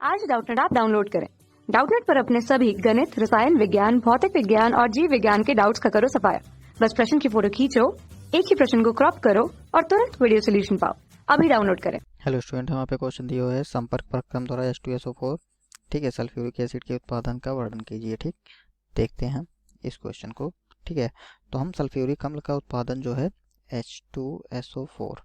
आज Doubtnut app download करें। Doubtnut पर अपने सभी गणित, रसायन विज्ञान, भौतिक विज्ञान और जीव विज्ञान के डाउट्स का करो सफाया। बस प्रश्न की फोटो खींचो, एक ही प्रश्न को क्रॉप करो और तुरंत वीडियो सोल्यूशन पाओ। अभी डाउनलोड करें। हेलो स्टूडेंट, यहाँ पे क्वेश्चन दिया हुआ है संपर्क प्रक्रम द्वारा H2SO4 ठीक है सल्फ्यूरिक एसिड के उत्पादन का वर्णन कीजिए। ठीक, देखते हैं इस क्वेश्चन को। ठीक है, तो हम सल्फ्यूरिक अम्ल का उत्पादन जो है H2SO4,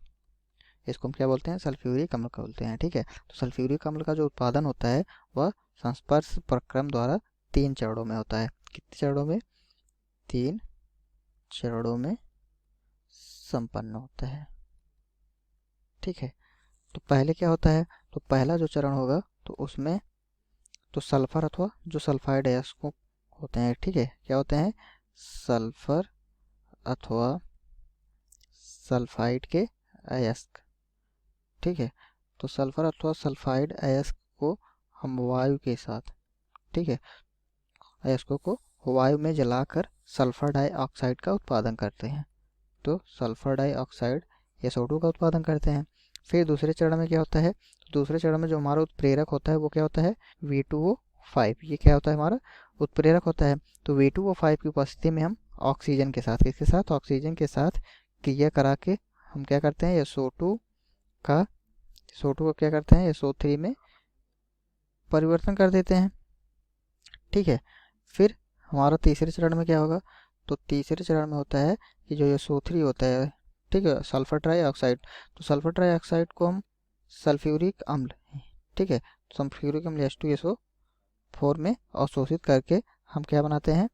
इसको हम क्या बोलते हैं? सल्फ्यूरिक अम्ल का बोलते हैं। ठीक है, तो सल्फ्यूरिक अम्ल का जो उत्पादन होता है वह संस्पर्श प्रक्रम द्वारा 3 चरणों में होता है। कितने चरणों में? 3 चरणों में संपन्न होता है। ठीक है, तो पहले क्या होता है? तो पहला जो चरण होगा तो उसमें तो सल्फर अथवा जो सल्फाइड अयस्क होते हैं। ठीक है, क्या होते हैं? सल्फर अथवा सल्फाइड के अयस्क। ठीक है, तो सल्फर अथवा सल्फाइड अयस्क को हम वायु के साथ, ठीक है, अयस्कों को वायु में जलाकर सल्फर डाइऑक्साइड का उत्पादन करते हैं। तो सल्फर डाइऑक्साइड SO2 का उत्पादन करते हैं। फिर दूसरे चरण में क्या होता है? तो दूसरे चरण में जो हमारा उत्प्रेरक होता है वो क्या होता है? V2O5। ये क्या होता है? हमारा उत्प्रेरक होता है। तो V2O5 की उपस्थिति में हम ऑक्सीजन के साथ, किसके साथ? ऑक्सीजन के साथ क्रिया करा के हम क्या करते हैं? SO2 का क्या करते हैं? SO3 में परिवर्तन कर देते हैं। ठीक है, फिर हमारा तीसरे चरण में क्या होगा? तो तीसरे चरण में होता है कि जो SO3 होता है, ठीक है, सल्फर ट्राइऑक्साइड, तो सल्फर ट्राइऑक्साइड को हम सल्फ्यूरिक अम्ल, ठीक है, सल्फ्यूरिक अम्ल H2SO4 में अवशोषित करके हम क्या बनाते हैं?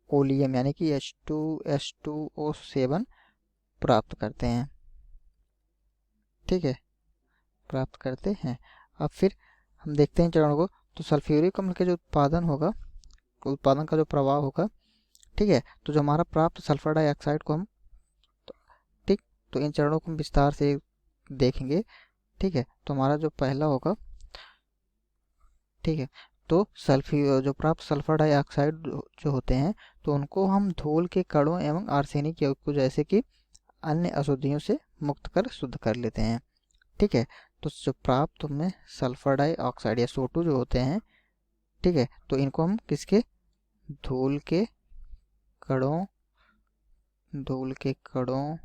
ओलियम यानी कि H2S2O7 प्राप्त करते हैं। ठीक है, प्राप्त करते हैं। अब फिर हम देखते हैं चरणों को। तो सल्फ्यूरिक अम्ल के जो उत्पादन का जो प्रभाव होगा, ठीक है, तो जो हमारा प्राप्त सल्फर डाइऑक्साइड को हम, ठीक, तो इन चरणों को हम विस्तार से देखेंगे। ठीक है, तो हमारा जो पहला होगा, ठीक है, तो जो प्राप्त सल्फर डाइऑक्साइड जो होते हैं तो उनको हम धूल के कणों एवं आर्सेनिक यौगिकों जैसे कि अन्य अशुद्धियों से मुक्त कर शुद्ध कर लेते हैं। ठीक है, तो जो प्राप्त में सल्फर डाइऑक्साइड या SO2 जो होते हैं, ठीक है, तो इनको हम किसके? धूल के कणों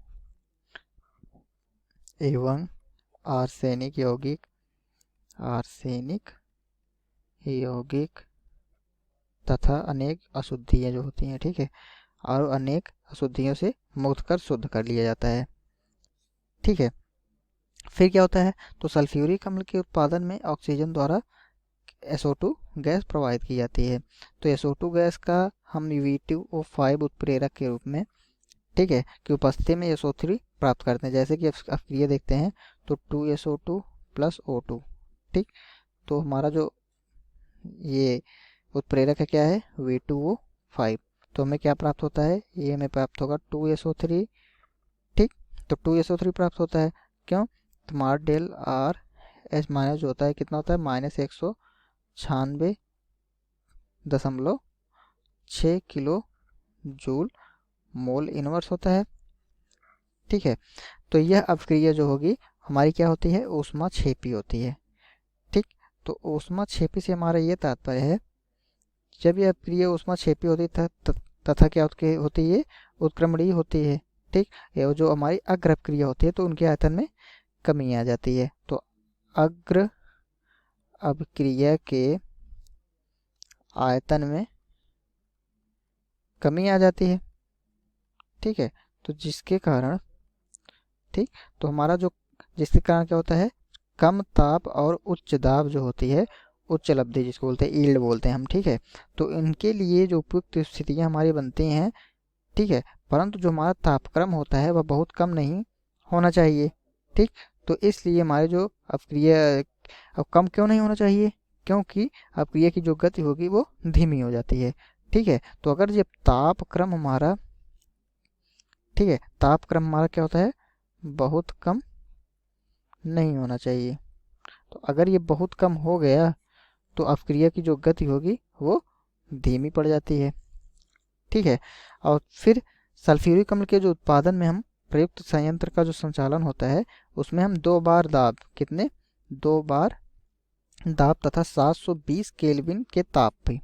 एवं आर्सेनिक यौगिक तथा अनेक अशुद्धियाँ जो होती हैं, ठीक है, और अनेक अशुद्धियों से मुक्त कर शुद्ध कर लिया जाता है। ठीक है, फिर क्या होता है? तो सल्फ्यूरिक अम्ल के उत्पादन में ऑक्सीजन द्वारा SO2 गैस प्रवाहित की जाती है। तो SO2 गैस का हम V2O5 उत्प्रेरक के रूप में, ठीक है, की उपस्थिति में SO3 प्राप्त करते हैं। जैसे कि आप ये देखते हैं तो 2SO2 प्लस O2, ठीक, तो हमारा जो ये उत्प्रेरक है क्या है? V2O5। तो हमें क्या प्राप्त होता है? ये हमें प्राप्त होगा 2SO3। ठीक, तो 2SO3 प्राप्त होता है। क्यों? तो हमारा डेल R H माइनस जो होता है कितना होता है? -196.6 किलो जूल मोल इनवर्स होता है। ठीक है, तो यह अपक्रिया जो होगी हमारी क्या होती है? ऊष्मा छेपी होती है। ठीक, तो ऊष्मा छेपी से हमारा ये तात्पर्य है, जब यह अपक्रिया ऊष्मा छेपी होती है तथा क्या होती है? उत्क्रमणीय होती है। ठीक, ये जो हमारी अग्र अपक्रिया होती है तो उनके आयतन में कमी आ जाती है। तो अग्र अपक्रिया के आयतन में कमी आ जाती है। ठीक है, तो जिसके कारण, ठीक, तो हमारा जो जिसके कारण क्या होता है? कम ताप और उच्च दाब जो होती है, उच्च लब्धि जिसको बोलते हैं, ईल्ड बोलते हैं हम। ठीक है, तो इनके लिए जो उपयुक्त स्थितियां हमारी बनती हैं, ठीक है, परंतु जो हमारा तापक्रम होता है वह बहुत कम नहीं होना चाहिए। ठीक, तो इसलिए हमारे जो अपक्रिया, अब कम क्यों नहीं होना चाहिए? क्योंकि अपक्रिया की जो गति होगी वो धीमी हो जाती है। ठीक है, तो अगर जब तापक्रम हमारा, ठीक है, तापक्रम हमारा क्या होता है? बहुत कम नहीं होना चाहिए। तो अगर ये बहुत कम हो गया तो अपक्रिया की जो गति होगी वो धीमी पड़ जाती है। ठीक है, और फिर सल्फ्यूरिक अम्ल के जो उत्पादन में हम प्रयुक्त संयंत्र का जो संचालन होता है उसमें हम 2 बार दाब, कितने? 2 बार दाब तथा 720 केल्विन के ताप पे,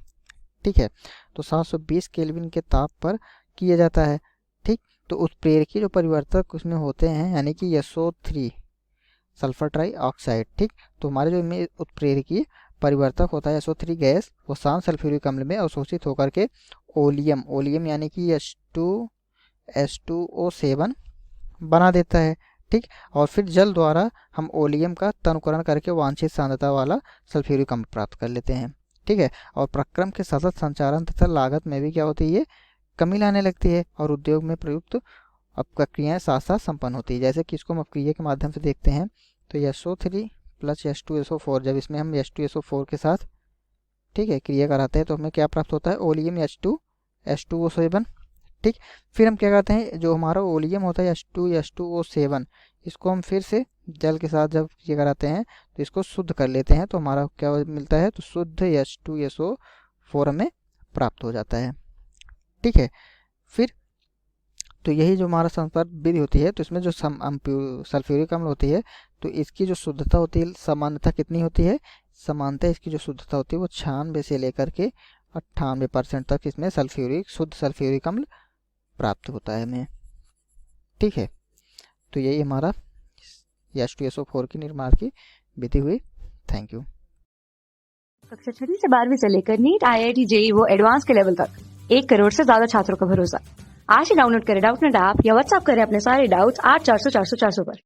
ठीक है। तो 720 केल्विन के ताप पर किया जाता है, ठीक। तो उत्प्रेरकीय जो परिवर्तक उसमें होते हैं यानी कि SO3 सल्फर ट्राई ऑक्साइड, ठीक। तो हमारे जो में उत्प्रेरकीय परिवर्तक होता है SO3 गैस, वो शांत सल्फ्यूरिक अम्ल में अवशोषित होकर के ओलियम यानी कि H2SO7 बना देता है, ठीक। और फिर जल द्वारा हम ओलियम का तनुकरण करके वांछित सांद्रता वाला सल्फ्यूरिक अम्ल प्राप्त कर लेते हैं, ठीक है। और प्रक्रम के सतत संचालन तथा लागत में भी क्या होती है, कमी लाने लगती है और उद्योग में प्रयुक्त अपक्रियाएं साथ साथ संपन्न होती है। जैसे कि इसको हम अपक्रिया के माध्यम से देखते हैं, तो SO3 प्लस H2SO4, जब इसमें हम H2SO4 के साथ, ठीक है, क्रिया कराते हैं तो हमें क्या प्राप्त होता है, ओलियम H2O7, ठीक। फिर हम क्या करते हैं, जो हमारा ओलियम होता है H2O7, इसको हम फिर से जल के साथ जब ये कराते हैं तो इसको शुद्ध कर लेते हैं, तो हमारा क्या मिलता है, तो शुद्ध H2SO4 हमें प्राप्त हो जाता है, ठीक है। फिर तो यही जो हमारा संपर्क विधि होती है, तो इसमें जो सल्फ्यूरिक अम्ल होती है, तो इसकी जो शुद्धता होती है सामान्यतः कितनी होती है, सामान्यतः इसकी जो शुद्धता होती है वो 96 से लेकर के 98% तक इसमें शुद्ध सल्फ्यूरिक अम्ल प्राप्त होता है हमें, ठीक है। तो यही हमारा H2SO4 की निर्माण की विधि हुई। Thank you. कक्षा 6वीं से 12वीं से लेकर नीट, IIT, JEE वो एडवांस के लेवल तक 1 करोड़ से ज्यादा छात्रों का भरोसा। आज ही डाउनलोड करें डाउटनेट ऐप या व्हाट्सएप करें अपने सारे डाउट्स 8400 400 400 पर।